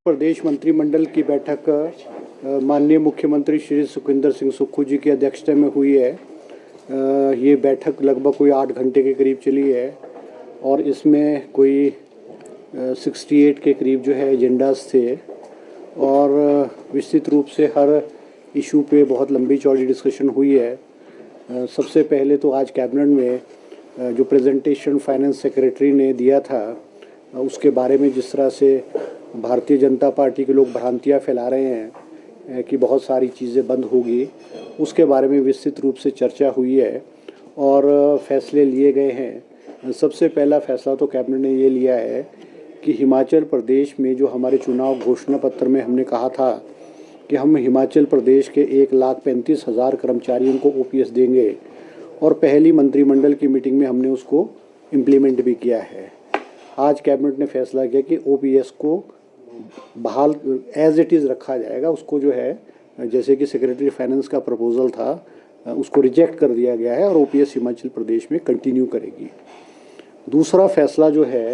प्रदेश मंत्रिमंडल की बैठक माननीय मुख्यमंत्री श्री सुखविंदर सिंह सुक्खू जी की अध्यक्षता में हुई है। ये बैठक लगभग कोई 8 घंटे के करीब चली है और इसमें कोई 68 के करीब जो है एजेंडास थे और विस्तृत रूप से हर इशू पे बहुत लंबी चौड़ी डिस्कशन हुई है। सबसे पहले तो आज कैबिनेट में जो प्रेजेंटेशन फाइनेंस सेक्रेटरी ने दिया था उसके बारे में जिस तरह से भारतीय जनता पार्टी के लोग भ्रांतियाँ फैला रहे हैं कि बहुत सारी चीज़ें बंद होगी, उसके बारे में विस्तृत रूप से चर्चा हुई है और फैसले लिए गए हैं। सबसे पहला फैसला तो कैबिनेट ने ये लिया है कि हिमाचल प्रदेश में जो हमारे चुनाव घोषणा पत्र में हमने कहा था कि हम हिमाचल प्रदेश के 1,35,000 कर्मचारियों को ओपीएस देंगे और पहली मंत्रिमंडल की मीटिंग में हमने उसको इम्प्लीमेंट भी किया है। आज कैबिनेट ने फैसला किया कि ओपीएस को बहाल एज इट इज़ रखा जाएगा। उसको जो है जैसे कि सेक्रेटरी फाइनेंस का प्रपोजल था उसको रिजेक्ट कर दिया गया है और ओपीएस हिमाचल प्रदेश में कंटिन्यू करेगी। दूसरा फैसला जो है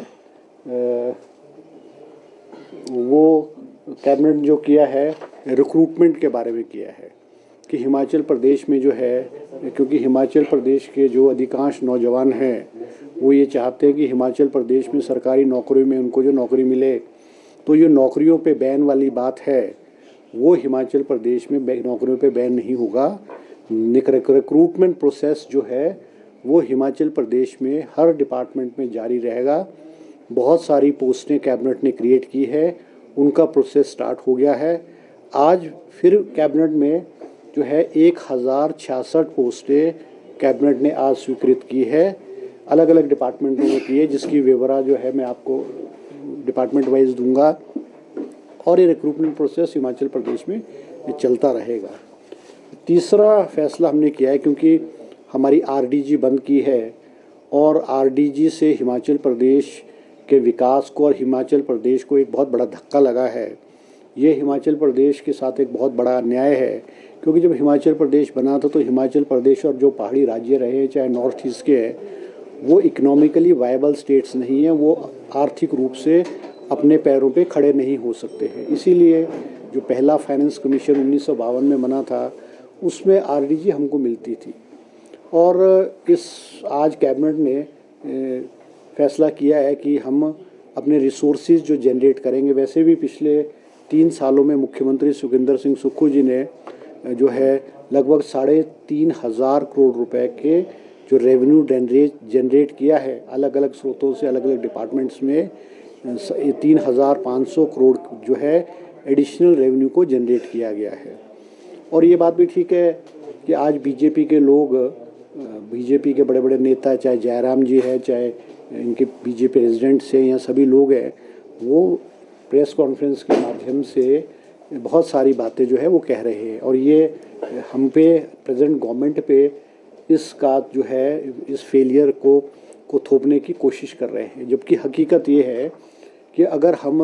वो कैबिनेट जो किया है रिक्रूटमेंट के बारे में किया है कि हिमाचल प्रदेश में जो है, क्योंकि हिमाचल प्रदेश के जो अधिकांश नौजवान हैं वो ये चाहते हैं कि हिमाचल प्रदेश में सरकारी नौकरियों में उनको जो नौकरी मिले, तो ये नौकरियों पे बैन वाली बात है वो हिमाचल प्रदेश में नौकरियों पे बैन नहीं होगा। रिक्रूटमेंट प्रोसेस जो है वो हिमाचल प्रदेश में हर डिपार्टमेंट में जारी रहेगा। बहुत सारी पोस्टें कैबिनेट ने क्रिएट की है, उनका प्रोसेस स्टार्ट हो गया है। आज फिर कैबिनेट में जो है 1066 पोस्टें कैबिनेट ने आज स्वीकृत की है, अलग अलग डिपार्टमेंटों में की है, जिसकी विवरण जो है मैं आपको डिपार्टमेंट वाइज दूंगा और ये रिक्रूटमेंट प्रोसेस हिमाचल प्रदेश में चलता रहेगा। तीसरा फैसला हमने किया है क्योंकि हमारी आरडीजी बंद की है और आरडीजी से हिमाचल प्रदेश के विकास को और हिमाचल प्रदेश को एक बहुत बड़ा धक्का लगा है। ये हिमाचल प्रदेश के साथ एक बहुत बड़ा अन्याय है क्योंकि जब हिमाचल प्रदेश बना था तो हिमाचल प्रदेश और जो पहाड़ी राज्य रहे चाहे नॉर्थ ईस्ट के हैं वो इकोनॉमिकली वायबल स्टेट्स नहीं हैं, वो आर्थिक रूप से अपने पैरों पे खड़े नहीं हो सकते हैं। इसीलिए जो पहला फाइनेंस कमीशन 1952 में बना था उसमें आरडीजी हमको मिलती थी और इस आज कैबिनेट ने फैसला किया है कि हम अपने रिसोर्सेज जो जनरेट करेंगे, वैसे भी पिछले 3 सालों में मुख्यमंत्री सुखविंदर सिंह सुक्खू जी ने जो है लगभग 3,500 करोड़ रुपए के जो रेवेन्यू जनरेट किया है अलग अलग स्रोतों से, अलग अलग डिपार्टमेंट्स में 3,500 करोड़ जो है एडिशनल रेवेन्यू को जनरेट किया गया है। और ये बात भी ठीक है कि आज बीजेपी के लोग, बीजेपी के बड़े बड़े नेता, चाहे जयराम जी है, चाहे इनके बीजेपी रेजिडेंट से या सभी लोग हैं, वो प्रेस कॉन्फ्रेंस के माध्यम से बहुत सारी बातें जो है वो कह रहे हैं और ये हम पे प्रेजेंट गवर्नमेंट पे इसका जो है इस फेलियर को थोपने की कोशिश कर रहे हैं। जबकि हकीकत ये है कि अगर हम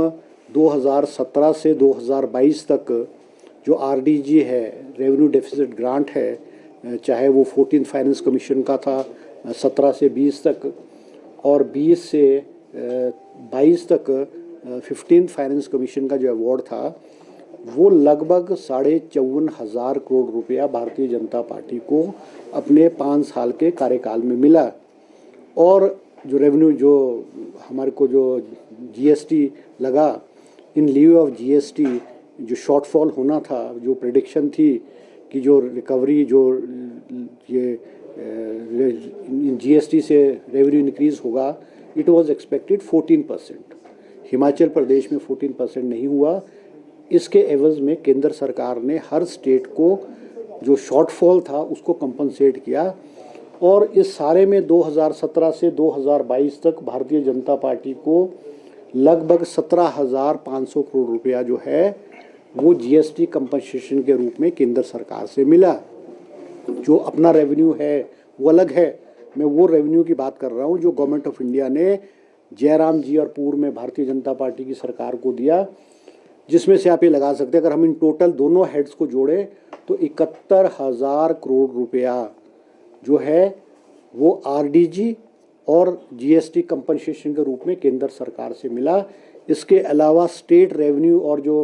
2017 से 2022 तक जो आरडीजी है, रेवेन्यू डेफिसिट ग्रांट है, चाहे वो 14 फाइनेंस कमीशन का था 17 से 20 तक और 20 से 22 तक 15 फाइनेंस कमीशन का जो अवार्ड था वो लगभग 54,500 करोड़ रुपया भारतीय जनता पार्टी को अपने 5 साल के कार्यकाल में मिला। और जो रेवेन्यू जो हमारे को जो जीएसटी लगा, इन लिeu ऑफ जीएसटी जो शॉर्टफॉल होना था, जो प्रेडिक्शन थी कि जो रिकवरी जो ये जीएसटी से रेवेन्यू इंक्रीज़ होगा, it was expected 14%। Himachal Pradesh में 14% नहीं हुआ। इसके एवज़ में केंद्र सरकार ने हर स्टेट को जो शॉर्टफॉल था उसको कंपनसेट किया और इस सारे में 2017 से 2022 तक भारतीय जनता पार्टी को लगभग 17,500 करोड़ रुपया जो है वो जीएसटी कंपनसेशन के रूप में केंद्र सरकार से मिला। जो अपना रेवेन्यू है वो अलग है, मैं वो रेवेन्यू की बात कर रहा हूँ जो गवर्नमेंट ऑफ इंडिया ने जयराम जी और पूर्व में भारतीय जनता पार्टी की सरकार को दिया, जिसमें से आप ये लगा सकते हैं अगर हम इन टोटल दोनों हेड्स को जोड़े तो 71,000 करोड़ रुपया जो है वो आरडीजी और जीएसटी कंपनसेशन के रूप में केंद्र सरकार से मिला। इसके अलावा स्टेट रेवेन्यू और जो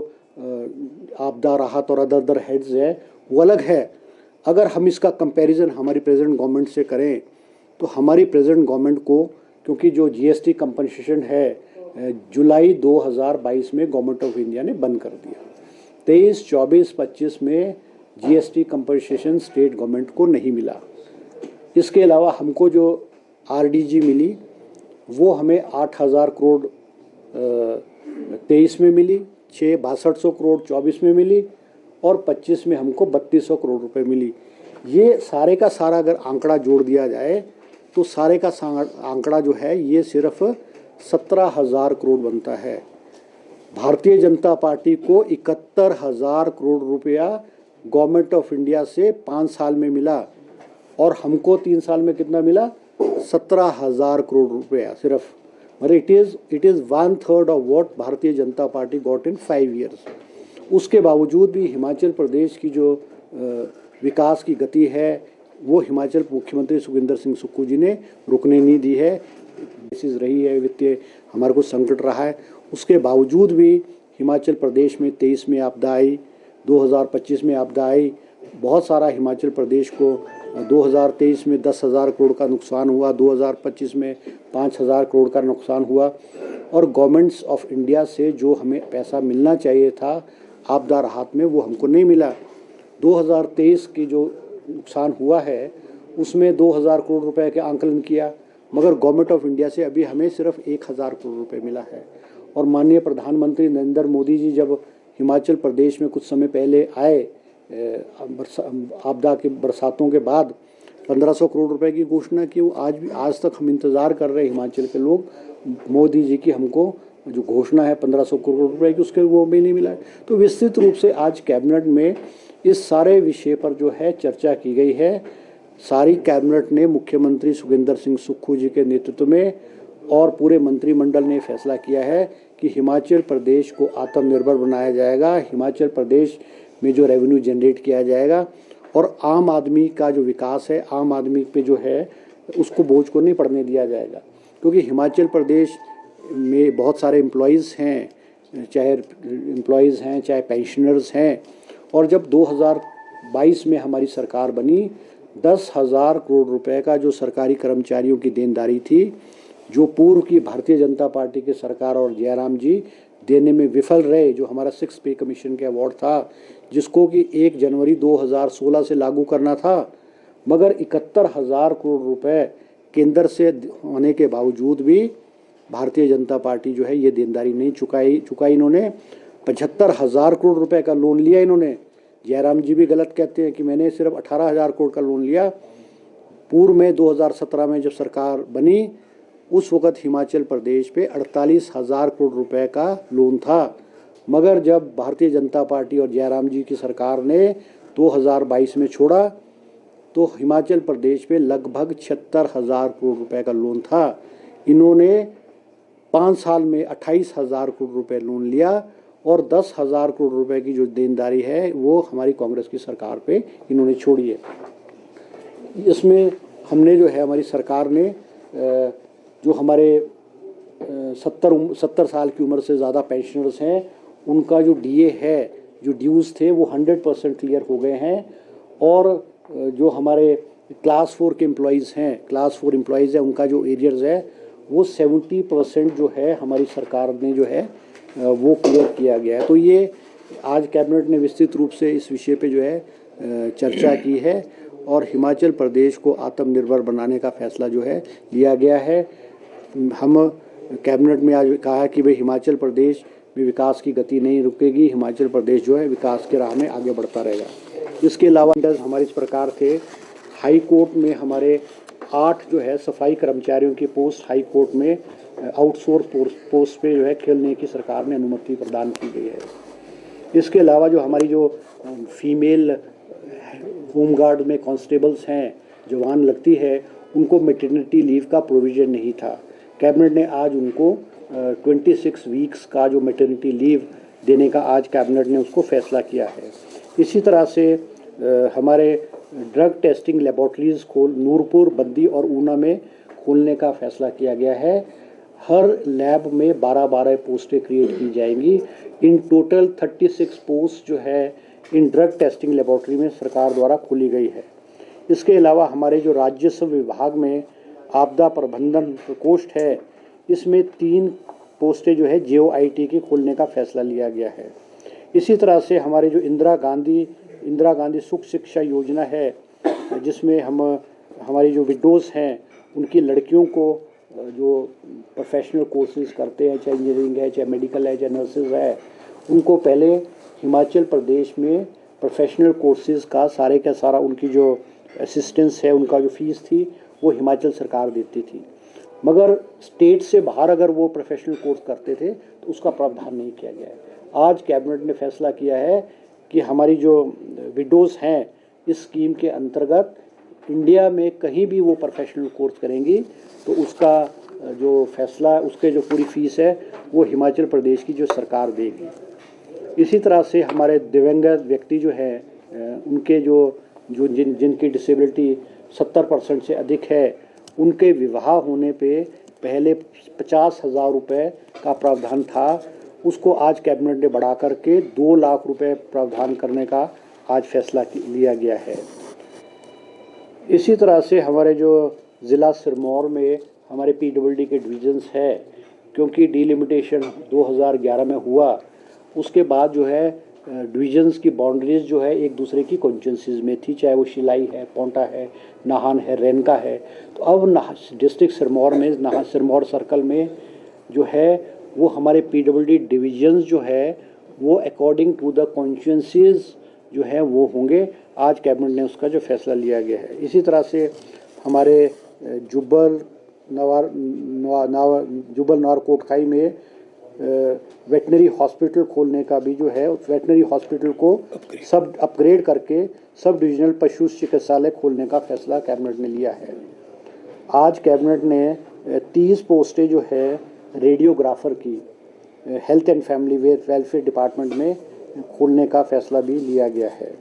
आपदा राहत और अदर हेड्स है वो अलग है। अगर हम इसका कंपैरिजन हमारी प्रेजेंट गवर्नमेंट से करें तो हमारी प्रेजेंट गवर्नमेंट को, क्योंकि जो जीएसटी कंपनसेशन है जुलाई 2022 में गवर्नमेंट ऑफ इंडिया ने बंद कर दिया। 23, 24, 25 में जीएसटी कंपनसेशन स्टेट गवर्नमेंट को नहीं मिला। इसके अलावा हमको जो आरडीजी मिली वो हमें 8,000 करोड़ 23 में मिली, 6200 करोड़ 24 में मिली और 25 में हमको 3200 करोड़ रुपए मिली। ये सारे का सारा अगर आंकड़ा जोड़ दिया जाए तो सारे का आंकड़ा जो है ये सिर्फ 17,000 करोड़ बनता है। भारतीय जनता पार्टी को 71,000 करोड़ रुपया गवर्नमेंट ऑफ इंडिया से 5 साल में मिला और हमको 3 साल में कितना मिला? 17,000 करोड़ रुपया सिर्फ। मतलब it is 1/3 of what Bharatiya Janata party got in 5 years. उसके बावजूद भी हिमाचल प्रदेश की जो विकास की गति है वो हिमाचल मुख्यमंत्री सुखविंदर सिंह सुक्खू जी ने रुकने नहीं दी है। बेसिस रही है, वित्तीय हमारे को संकट रहा है, उसके बावजूद भी हिमाचल प्रदेश में 23 में आपदा आई, 2025 में आपदा आई। बहुत सारा हिमाचल प्रदेश को 2023 में 10,000 करोड़ का नुकसान हुआ, 2025 में 5,000 करोड़ का नुकसान हुआ और गवर्नमेंट्स ऑफ इंडिया से जो हमें पैसा मिलना चाहिए था आपदा राहत में वो हमको नहीं मिला। 2023 की जो नुकसान हुआ है उसमें 2,000 करोड़ रुपए के आंकलन किया, मगर गवर्नमेंट ऑफ इंडिया से अभी हमें सिर्फ 1,000 करोड़ रुपए मिला है। और माननीय प्रधानमंत्री नरेंद्र मोदी जी जब हिमाचल प्रदेश में कुछ समय पहले आए आपदा के बरसातों के बाद 1,500 करोड़ रुपए की घोषणा की। वो आज तक हम इंतज़ार कर रहे हैं हिमाचल के लोग मोदी जी की हमको जो घोषणा है 1,500 करोड़ रुपए की, उसके वो भी नहीं मिला है। तो विस्तृत रूप से आज कैबिनेट में इस सारे विषय पर जो है चर्चा की गई है। सारी कैबिनेट ने मुख्यमंत्री सुखविंदर सिंह सुक्खू जी के नेतृत्व में और पूरे मंत्रिमंडल ने फैसला किया है कि हिमाचल प्रदेश को आत्मनिर्भर बनाया जाएगा, हिमाचल प्रदेश में जो रेवेन्यू जनरेट किया जाएगा और आम आदमी का जो विकास है, आम आदमी पे जो है उसको बोझ को नहीं पड़ने दिया जाएगा। क्योंकि हिमाचल प्रदेश में बहुत सारे एम्प्लॉयज़ हैं, चाहे एम्प्लॉयज़ हैं चाहे पेंशनर्स हैं। और जब 2022 में हमारी सरकार बनी 10,000 करोड़ रुपए का जो सरकारी कर्मचारियों की देनदारी थी, जो पूर्व की भारतीय जनता पार्टी की सरकार और जयराम जी देने में विफल रहे, जो हमारा 6 पे कमीशन के अवार्ड था जिसको कि 1 जनवरी 2016 से लागू करना था, मगर 71,000 करोड़ रुपए केंद्र से होने के बावजूद भी भारतीय जनता पार्टी जो है ये देनदारी नहीं चुकाई। इन्होंने 75,000 करोड़ रुपए का लोन लिया। इन्होंने, जयराम जी भी गलत कहते हैं कि मैंने सिर्फ 18,000 करोड़ का लोन लिया। पूर्व में 2017 में जब सरकार बनी उस वक़्त हिमाचल प्रदेश पे 48,000 करोड़ रुपए का लोन था, मगर जब भारतीय जनता पार्टी और जयराम जी की सरकार ने 2022 में छोड़ा तो हिमाचल प्रदेश पे लगभग 76,000 करोड़ रुपए का लोन था। इन्होंने 5 साल में 28,000 करोड़ रुपए लोन लिया और 10,000 करोड़ रुपए की जो देनदारी है वो हमारी कांग्रेस की सरकार पे इन्होंने छोड़ी है। इसमें हमने जो है हमारी सरकार ने जो हमारे 70 साल की उम्र से ज़्यादा पेंशनर्स हैं उनका जो डीए है, जो ड्यूज़ थे वो 100% क्लियर हो गए हैं। और जो हमारे क्लास 4 के एम्प्लॉयज़ हैं, क्लास 4 एम्प्लॉयज़ हैं, उनका जो एरियर्स है वो 70% जो है हमारी सरकार ने जो है वो क्लियर किया गया है। तो ये आज कैबिनेट ने विस्तृत रूप से इस विषय पे जो है चर्चा की है और हिमाचल प्रदेश को आत्मनिर्भर बनाने का फैसला जो है लिया गया है। हम कैबिनेट में आज कहा कि भाई हिमाचल प्रदेश में विकास की गति नहीं रुकेगी, हिमाचल प्रदेश जो है विकास के राह में आगे बढ़ता रहेगा। इसके अलावा हमारे इस प्रकार थे, हाई कोर्ट में हमारे 8 जो है सफाई कर्मचारियों की पोस्ट हाई कोर्ट में आउटसोर्स पोस्ट पे जो है खेलने की सरकार ने अनुमति प्रदान की गई है। इसके अलावा जो हमारी जो फीमेल होमगार्ड में कांस्टेबल्स हैं, जवान लगती है, उनको मैटरनिटी लीव का प्रोविज़न नहीं था। कैबिनेट ने आज उनको 26 वीक्स का जो मैटरनिटी लीव देने का आज कैबिनेट ने उसको फैसला किया है। इसी तरह से हमारे drug testing laboratories Nurpur, Baddi और ऊना में खोलने का फैसला किया गया है। हर लैब में 12-12 पोस्टें क्रिएट की जाएंगी। इन टोटल 36 पोस्ट जो है इन ड्रग टेस्टिंग लेबोरेटरी में सरकार द्वारा खोली गई है। इसके अलावा हमारे जो राजस्व विभाग में आपदा प्रबंधन प्रकोष्ठ है, इसमें 3 पोस्टें जो है JOIT के खोलने का फैसला लिया गया है। इसी तरह से हमारे जो इंदिरा गांधी सुख शिक्षा योजना है, जिसमें हमारी जो विडोज़ हैं उनकी लड़कियों को जो प्रोफेशनल कोर्सेज करते हैं, चाहे इंजीनियरिंग है, चाहे मेडिकल है, चाहे नर्सेज है, उनको पहले हिमाचल प्रदेश में प्रोफेशनल कोर्सेज का सारा उनकी जो असिस्टेंस है, उनका जो फ़ीस थी वो हिमाचल सरकार देती थी। मगर स्टेट से बाहर अगर वो प्रोफेशनल कोर्स करते थे तो उसका प्रावधान नहीं किया गया है। आज कैबिनेट ने फैसला किया है कि हमारी जो विडोज़ हैं इस स्कीम के अंतर्गत इंडिया में कहीं भी वो प्रोफेशनल कोर्स करेंगी तो उसका जो फैसला, उसके जो पूरी फ़ीस है वो हिमाचल प्रदेश की जो सरकार देगी। इसी तरह से हमारे दिव्यांग व्यक्ति जो है उनके जिनकी डिसेबिलिटी 70% से अधिक है, उनके विवाह होने पे पहले 50,000 रुपये का प्रावधान था, उसको आज कैबिनेट ने बढ़ा करके 2 लाख रुपये प्रावधान करने का आज फैसला लिया गया है। इसी तरह से हमारे जो ज़िला सिरमौर में हमारे PWD के डिविजन्स है, क्योंकि डिलिमिटेशन 2011 में हुआ, उसके बाद जो है डिविजन्स की बाउंड्रीज जो है एक दूसरे की कॉन्स्टिट्यूंसीज में थी, चाहे वो शिलाई है, पोंटा है, नाहन है, रेनका है। तो अब डिस्ट्रिक्ट सिरमौर में सिरमौर सर्कल में जो है वो हमारे PWD डिविजन्स जो है वो अकॉर्डिंग टू द कॉन्स्टिट्यूंसीज जो है वो होंगे। आज कैबिनेट ने उसका जो फैसला लिया गया है। इसी तरह से हमारे जुब्बल नवार कोटखाई में वेटनरी हॉस्पिटल खोलने का भी जो है, वेटनरी हॉस्पिटल को सब अपग्रेड करके सब डिविजनल पशु चिकित्सालय खोलने का फैसला कैबिनेट ने लिया है। आज कैबिनेट ने 30 पोस्टें जो है रेडियोग्राफर की health and family welfare department में खोलने का फैसला भी लिया गया है।